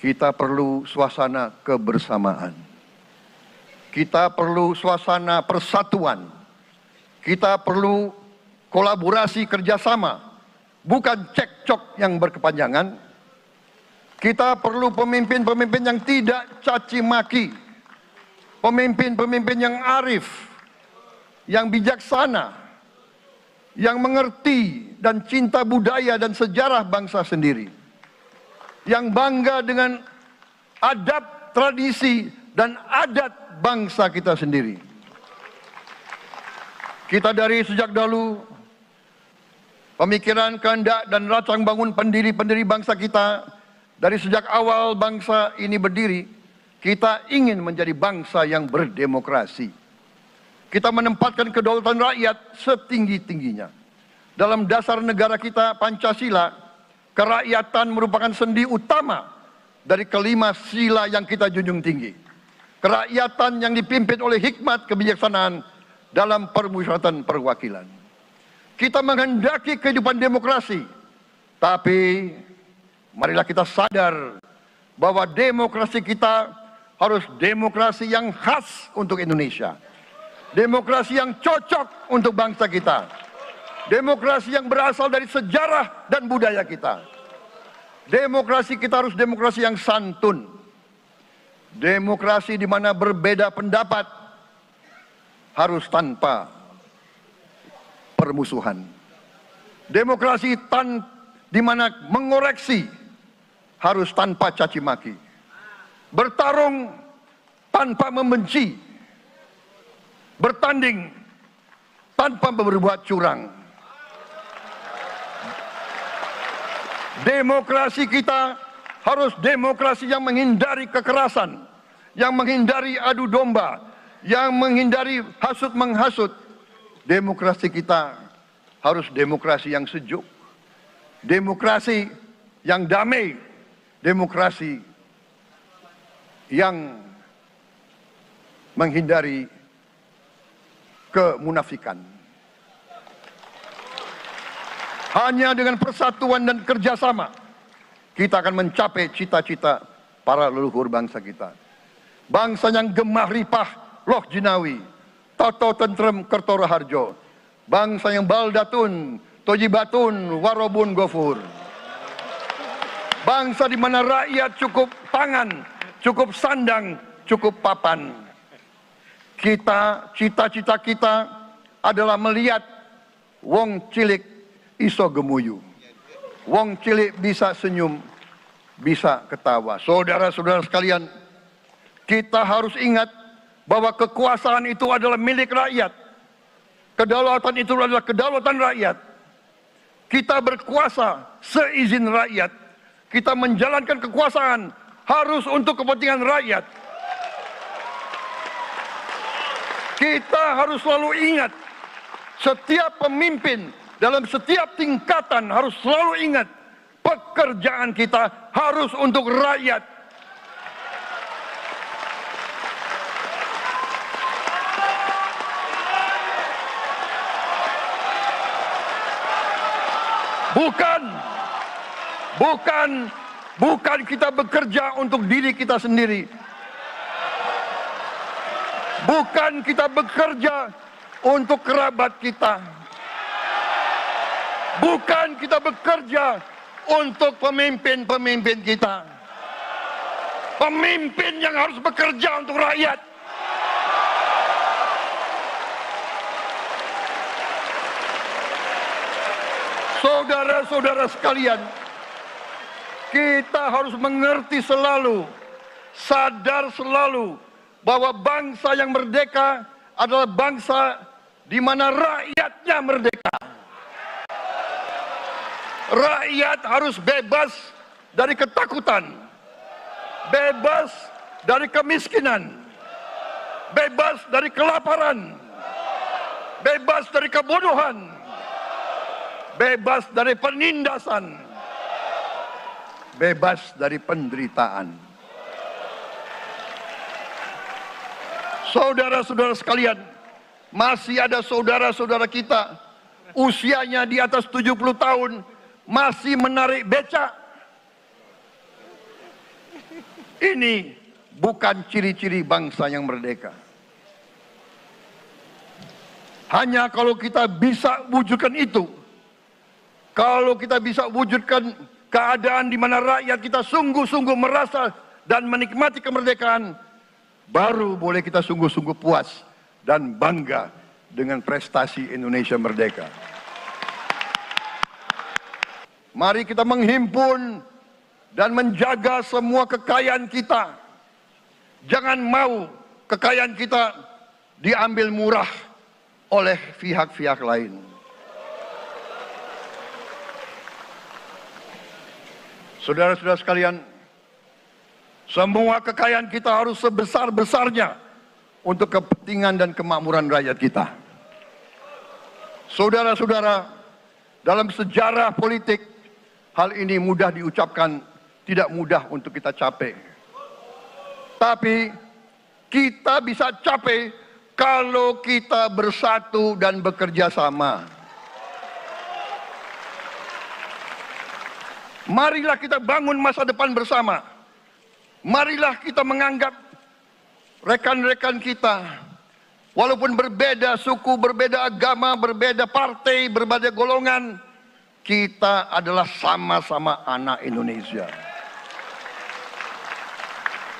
Kita perlu suasana kebersamaan. Kita perlu suasana persatuan. Kita perlu kolaborasi kerjasama, bukan cekcok yang berkepanjangan. Kita perlu pemimpin-pemimpin yang tidak caci maki, pemimpin-pemimpin yang arif, yang bijaksana, yang mengerti dan cinta budaya dan sejarah bangsa sendiri, yang bangga dengan adab, tradisi, dan adat bangsa kita sendiri. Kita dari sejak dahulu, pemikiran, kehendak, dan rancang bangun pendiri-pendiri bangsa kita, dari sejak awal bangsa ini berdiri, kita ingin menjadi bangsa yang berdemokrasi. Kita menempatkan kedaulatan rakyat setinggi-tingginya. Dalam dasar negara kita, Pancasila, kerakyatan merupakan sendi utama dari kelima sila yang kita junjung tinggi. Kerakyatan yang dipimpin oleh hikmat kebijaksanaan dalam permusyawaratan perwakilan. Kita menghendaki kehidupan demokrasi, tapi marilah kita sadar bahwa demokrasi kita harus demokrasi yang khas untuk Indonesia. Demokrasi yang cocok untuk bangsa kita. Demokrasi yang berasal dari sejarah dan budaya kita. Demokrasi kita harus demokrasi yang santun. Demokrasi di mana berbeda pendapat harus tanpa permusuhan. Demokrasi di mana mengoreksi harus tanpa caci maki. Bertarung tanpa membenci. Bertanding tanpa berbuat curang. Demokrasi kita harus demokrasi yang menghindari kekerasan, yang menghindari adu domba, yang menghindari hasut menghasut. Demokrasi kita harus demokrasi yang sejuk, demokrasi yang damai, demokrasi yang menghindari kemunafikan. Hanya dengan persatuan dan kerjasama kita akan mencapai cita-cita para leluhur bangsa kita. Bangsa yang gemah ripah loh jinawi, toto tentrem kertora harjo. Bangsa yang baldatun, tojibatun, warobun gofur. Bangsa di mana rakyat cukup pangan, cukup sandang, cukup papan. Cita-cita kita adalah melihat wong cilik iso gemuyu. Wong cilik bisa senyum, bisa ketawa. Saudara-saudara sekalian, kita harus ingat bahwa kekuasaan itu adalah milik rakyat. Kedaulatan itu adalah kedaulatan rakyat. Kita berkuasa seizin rakyat. Kita menjalankan kekuasaan harus untuk kepentingan rakyat. Kita harus selalu ingat, setiap pemimpin dalam setiap tingkatan harus selalu ingat, pekerjaan kita harus untuk rakyat. Bukan kita bekerja untuk diri kita sendiri. Bukan kita bekerja untuk kerabat kita. Bukan kita bekerja untuk pemimpin-pemimpin kita. Pemimpin yang harus bekerja untuk rakyat. Saudara-saudara sekalian, kita harus mengerti selalu, sadar selalu bahwa bangsa yang merdeka adalah bangsa di mana rakyatnya merdeka. Rakyat harus bebas dari ketakutan, bebas dari kemiskinan, bebas dari kelaparan, bebas dari kebodohan, bebas dari penindasan, bebas dari penderitaan. Saudara-saudara sekalian, masih ada saudara-saudara kita usianya di atas 70 tahun masih menarik becak. Ini bukan ciri-ciri bangsa yang merdeka. Hanya kalau kita bisa wujudkan itu, kalau kita bisa wujudkan keadaan di mana rakyat kita sungguh-sungguh merasa dan menikmati kemerdekaan, baru boleh kita sungguh-sungguh puas dan bangga dengan prestasi Indonesia merdeka. Mari kita menghimpun dan menjaga semua kekayaan kita. Jangan mau kekayaan kita diambil murah oleh pihak-pihak lain. Saudara-saudara sekalian, semua kekayaan kita harus sebesar-besarnya untuk kepentingan dan kemakmuran rakyat kita. Saudara-saudara, dalam sejarah politik, hal ini mudah diucapkan, tidak mudah untuk kita capai. Tapi kita bisa capai kalau kita bersatu dan bekerja sama. Marilah kita bangun masa depan bersama. Marilah kita menganggap rekan-rekan kita, walaupun berbeda suku, berbeda agama, berbeda partai, berbeda golongan, kita adalah sama-sama anak Indonesia.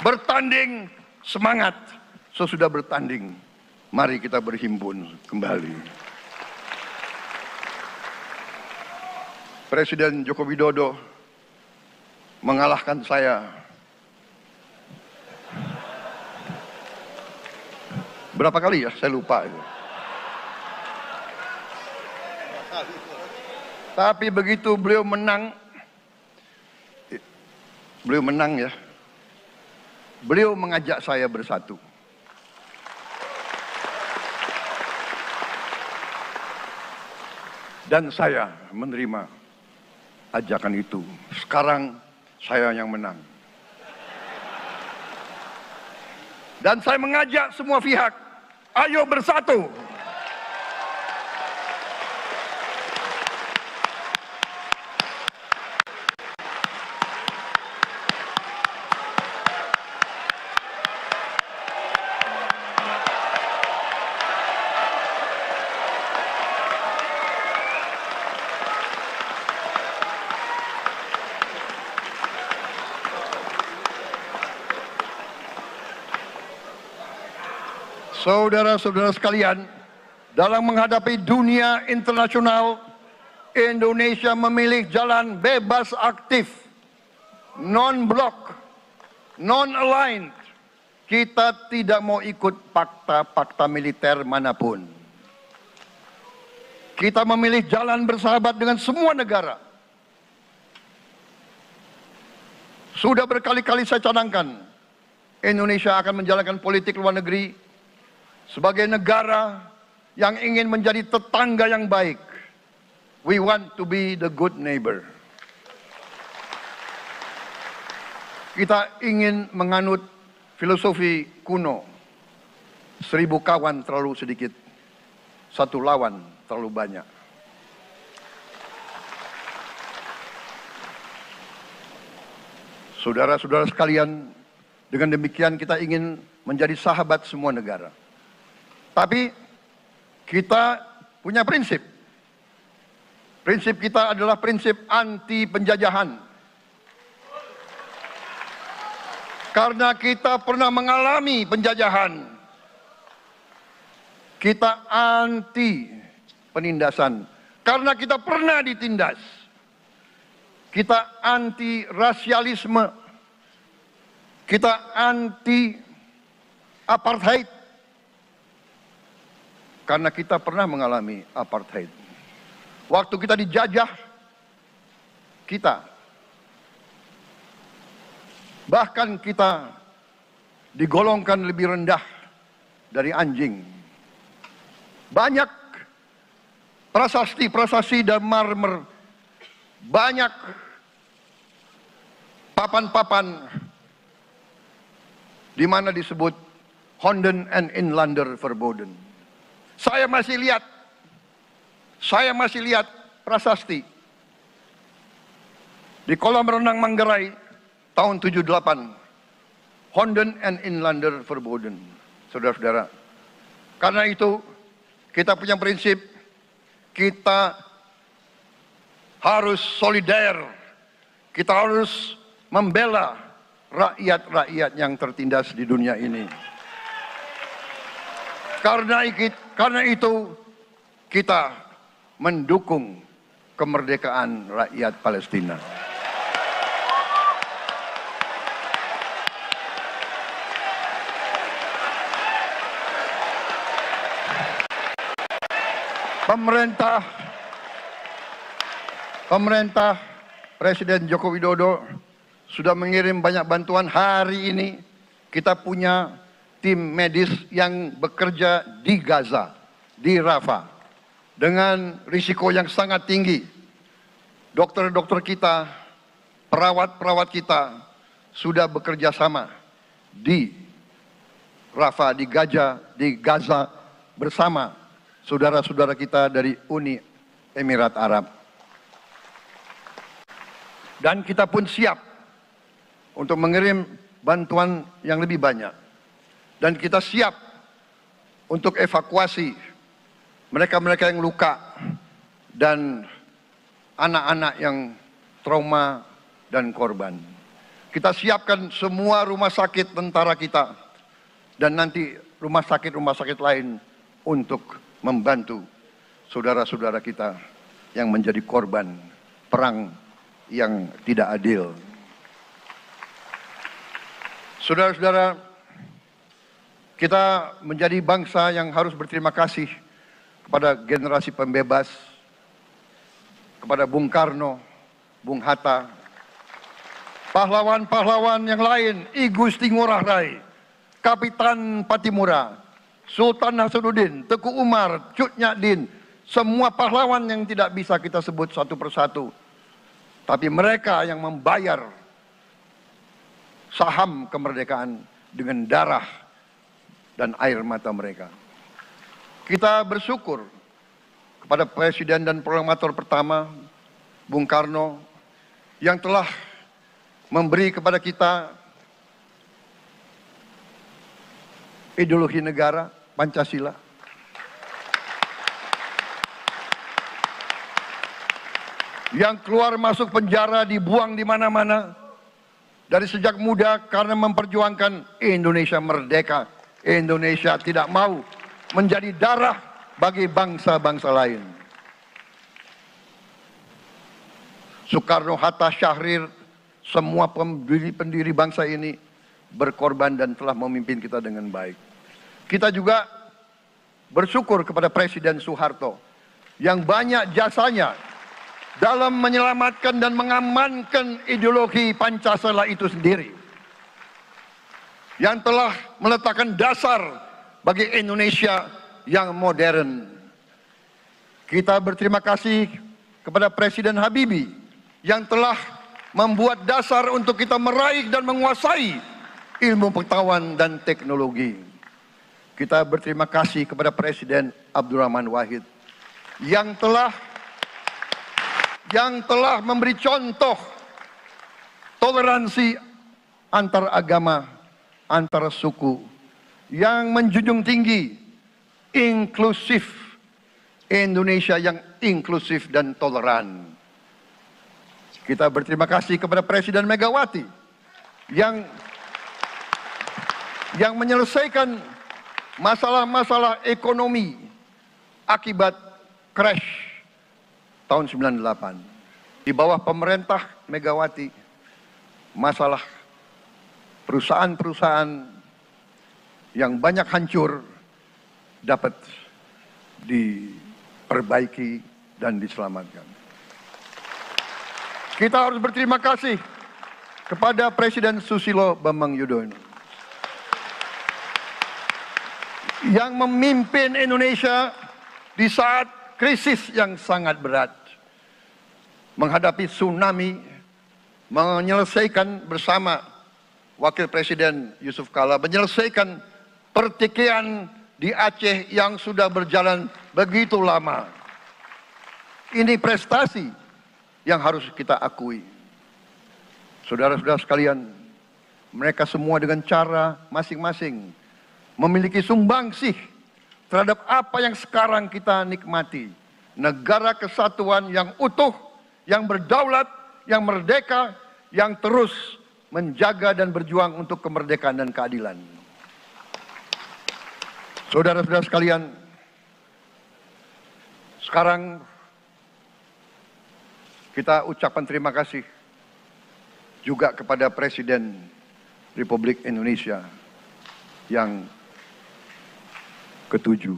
Bertanding, semangat. Sesudah bertanding, mari kita berhimpun kembali. Presiden Joko Widodo mengalahkan saya berapa kali ya, saya lupa itu. Tapi begitu beliau menang ya, beliau mengajak saya bersatu. Dan saya menerima ajakan itu. Sekarang saya yang menang. Dan saya mengajak semua pihak, ayo bersatu. Saudara-saudara sekalian, dalam menghadapi dunia internasional, Indonesia memilih jalan bebas aktif, non-blok, non-aligned. Kita tidak mau ikut fakta-fakta militer manapun. Kita memilih jalan bersahabat dengan semua negara. Sudah berkali-kali saya cadangkan, Indonesia akan menjalankan politik luar negeri sebagai negara yang ingin menjadi tetangga yang baik. We want to be the good neighbor. Kita ingin menganut filosofi kuno, 1000 kawan terlalu sedikit, 1 lawan terlalu banyak. Saudara-saudara sekalian, dengan demikian kita ingin menjadi sahabat semua negara. Tapi kita punya prinsip. Prinsip kita adalah prinsip anti penjajahan. Karena kita pernah mengalami penjajahan. Kita anti penindasan. Karena kita pernah ditindas. Kita anti rasialisme. Kita anti apartheid. Karena kita pernah mengalami apartheid. Waktu kita dijajah, bahkan kita digolongkan lebih rendah dari anjing. Banyak prasasti dan marmer, banyak papan-papan di mana disebut Honden and Inlander Verboden. Saya masih lihat prasasti di kolam renang Manggarai tahun 78, Honden en Inlander verboden, saudara-saudara. Karena itu, kita punya prinsip, kita harus solider, kita harus membela rakyat-rakyat yang tertindas di dunia ini. Karena itu, kita mendukung kemerdekaan rakyat Palestina. Pemerintah Presiden Joko Widodo sudah mengirim banyak bantuan. Hari ini kita punya tim medis yang bekerja di Gaza, di Rafah, dengan risiko yang sangat tinggi. Dokter-dokter kita, perawat-perawat kita sudah bekerja sama di Rafah, di Gaza bersama saudara-saudara kita dari Uni Emirat Arab. Dan kita pun siap untuk mengirim bantuan yang lebih banyak. Dan kita siap untuk evakuasi mereka-mereka yang luka dan anak-anak yang trauma dan korban. Kita siapkan semua rumah sakit tentara kita dan nanti rumah sakit lain untuk membantu saudara-saudara kita yang menjadi korban perang yang tidak adil. Saudara-saudara, kita menjadi bangsa yang harus berterima kasih kepada generasi pembebas, kepada Bung Karno, Bung Hatta, pahlawan-pahlawan yang lain, I Gusti Ngurah Rai, Kapitan Patimura, Sultan Hasanuddin, Teku Umar, Cut Nyak semua pahlawan yang tidak bisa kita sebut satu persatu. Tapi mereka yang membayar saham kemerdekaan dengan darah dan air mata mereka. Kita bersyukur kepada Presiden dan Proklamator pertama, Bung Karno, yang telah memberi kepada kita ideologi negara, Pancasila. Yang keluar masuk penjara, dibuang di mana-mana dari sejak muda karena memperjuangkan Indonesia merdeka. Indonesia tidak mau menjadi darah bagi bangsa-bangsa lain. Soekarno, Hatta, Syahrir, semua pendiri bangsa ini berkorban dan telah memimpin kita dengan baik. Kita juga bersyukur kepada Presiden Soeharto yang banyak jasanya dalam menyelamatkan dan mengamankan ideologi Pancasila itu sendiri, yang telah meletakkan dasar bagi Indonesia yang modern. Kita berterima kasih kepada Presiden Habibie yang telah membuat dasar untuk kita meraih dan menguasai ilmu pengetahuan dan teknologi. Kita berterima kasih kepada Presiden Abdurrahman Wahid yang telah memberi contoh toleransi antar agama, antar suku, yang menjunjung tinggi inklusif, Indonesia yang inklusif dan toleran. Kita berterima kasih kepada Presiden Megawati yang menyelesaikan masalah-masalah ekonomi akibat crash tahun 98. Di bawah pemerintah Megawati, masalah perusahaan-perusahaan yang banyak hancur dapat diperbaiki dan diselamatkan. Kita harus berterima kasih kepada Presiden Susilo Bambang Yudhoyono yang memimpin Indonesia di saat krisis yang sangat berat, menghadapi tsunami, menyelesaikan bersama Wakil Presiden Yusuf Kala, menyelesaikan pertikaian di Aceh yang sudah berjalan begitu lama. Ini prestasi yang harus kita akui. Saudara-saudara sekalian, mereka semua dengan cara masing-masing memiliki sumbangsih terhadap apa yang sekarang kita nikmati. Negara kesatuan yang utuh, yang berdaulat, yang merdeka, yang terus menjaga dan berjuang untuk kemerdekaan dan keadilan. Saudara-saudara sekalian, sekarang kita ucapkan terima kasih juga kepada Presiden Republik Indonesia yang ke-7.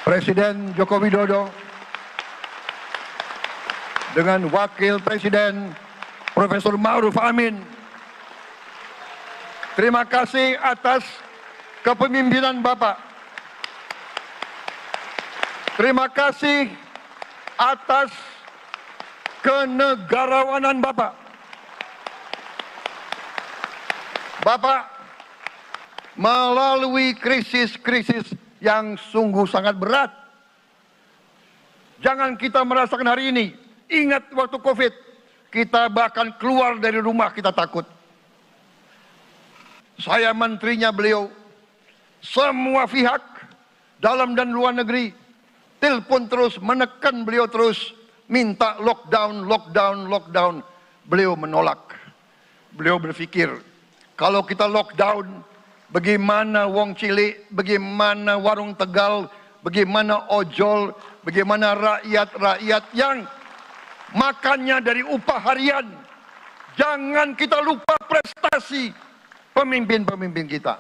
Presiden Joko Widodo dengan Wakil Presiden Profesor Ma'ruf Amin. Terima kasih atas kepemimpinan Bapak. Terima kasih atas kenegarawanan Bapak. Bapak melalui krisis-krisis yang sungguh sangat berat. Jangan kita merasakan hari ini. Ingat waktu COVID, kita bahkan keluar dari rumah kita takut. Saya menterinya beliau, semua pihak dalam dan luar negeri telepon terus, menekan beliau terus, minta lockdown, lockdown, lockdown. Beliau menolak. Beliau berpikir, kalau kita lockdown, bagaimana wong cilik, bagaimana warung Tegal, bagaimana ojol, bagaimana rakyat-rakyat yang makannya dari upah harian. Jangan kita lupa prestasi pemimpin-pemimpin kita.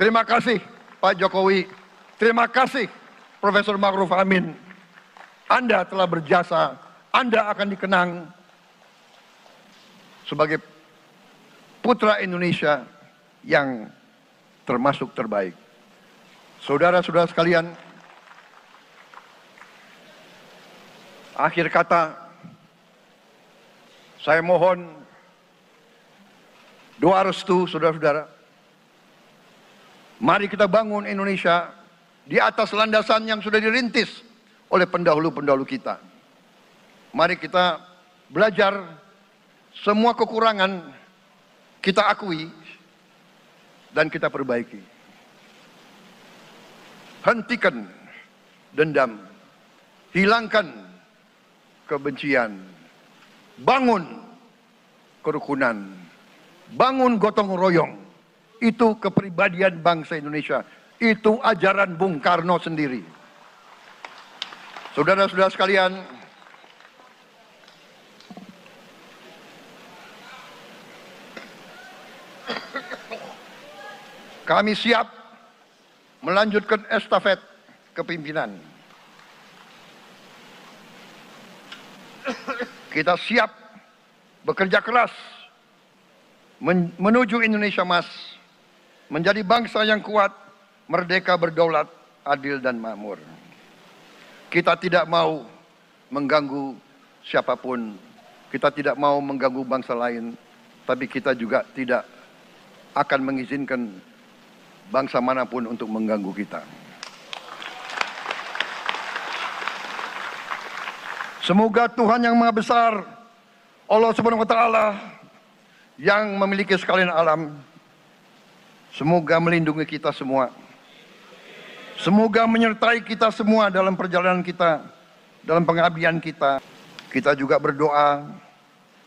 Terima kasih Pak Jokowi, terima kasih Profesor Ma'ruf Amin. Anda telah berjasa, Anda akan dikenang sebagai putra Indonesia yang termasuk terbaik. Saudara-saudara sekalian, akhir kata, saya mohon doa restu saudara-saudara. Mari kita bangun Indonesia di atas landasan yang sudah dirintis oleh pendahulu-pendahulu kita. Mari kita belajar, semua kekurangan kita akui dan kita perbaiki. Hentikan dendam, hilangkan kebencian, bangun kerukunan, bangun gotong royong. Itu kepribadian bangsa Indonesia. Itu ajaran Bung Karno sendiri. Saudara-saudara sekalian, kami siap melanjutkan estafet kepimpinan. Kita siap bekerja keras menuju Indonesia Emas, menjadi bangsa yang kuat, merdeka, berdaulat, adil dan makmur. Kita tidak mau mengganggu siapapun, kita tidak mau mengganggu bangsa lain, tapi kita juga tidak akan mengizinkan bangsa manapun untuk mengganggu kita. Semoga Tuhan yang Maha Besar, Allah Subhanahu wa Ta'ala, yang memiliki sekalian alam, semoga melindungi kita semua. Semoga menyertai kita semua dalam perjalanan kita, dalam pengabdian kita. Kita juga berdoa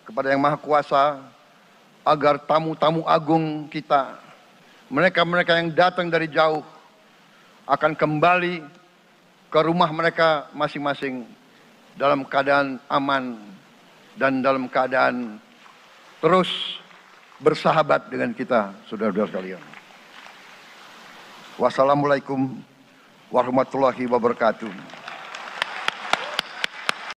kepada Yang Maha Kuasa agar tamu-tamu agung kita, mereka-mereka yang datang dari jauh, akan kembali ke rumah mereka masing-masing dalam keadaan aman dan dalam keadaan terus bersahabat dengan kita, saudara-saudara sekalian. Wassalamualaikum warahmatullahi wabarakatuh.